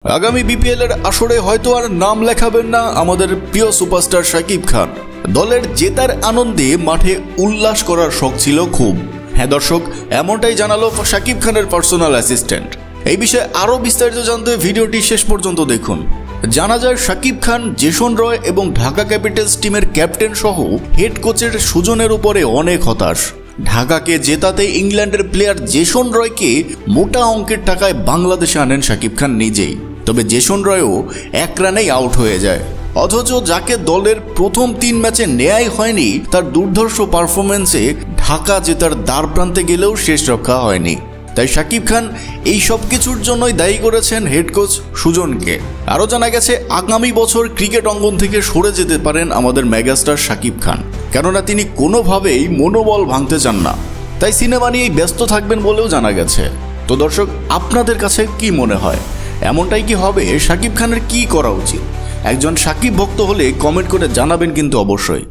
আগামী বিপিএল এর আসরে হয়তো আর নাম লেখাবেন না আমাদের প্রিয় সুপারস্টার শাকিব খান। দলের জেতার আনন্দে মাঠে উল্লাস করার শখ ছিল খুব। হ্যাঁ দর্শক, এমনটাই জানালো শাকিব খানের পার্সোনাল অ্যাসিস্ট্যান্ট। এই বিষয়ে আরও বিস্তারিত জানতে ভিডিওটি শেষ পর্যন্ত দেখুন। জানা যায় শাকিব খান, জেসন রয় এবং ঢাকা ক্যাপিটালস টিমের ক্যাপ্টেন সহ হেড কোচের সুজনের উপরে অনেক হতাশ। ঢাকাকে জেতাতে ইংল্যান্ডের প্লেয়ার জেসন রয়কে মোটা অঙ্কের টাকায় বাংলাদেশে আনেন শাকিব খান নিজেই। তবে জেসন রয়ও এক রানেই আউট হয়ে যায়। অথচ যাকে দলের প্রথম 3 ম্যাচে নেয়াই হয়নি, তার দুর্ধর্ষ পারফরমেন্সে ঢাকা জেতার দ্বার প্রান্তে গেলেও শেষ রক্ষা হয়নি। তাই শাকিব খান এই সব কিছুর জন্যই দায়ী করেছেন হেড কোচ সুজনকে। আরও জানা গেছে আগামী বছর ক্রিকেট অঙ্গন থেকে সরে যেতে পারেন আমাদের মেগাস্টার শাকিব খান, কেননা তিনি কোনোভাবেই মনোবল ভাঙতে চান না। তাই সিনেমা নিয়েই ব্যস্ত থাকবেন বলেও জানা গেছে। তো দর্শক, আপনাদের কাছে কি মনে হয়, এমনটাই কি হবে? শাকিব খানের কি করা উচিত? একজন শাকিব ভক্ত হলে কমেন্ট করে জানাবেন কিন্তু অবশ্যই।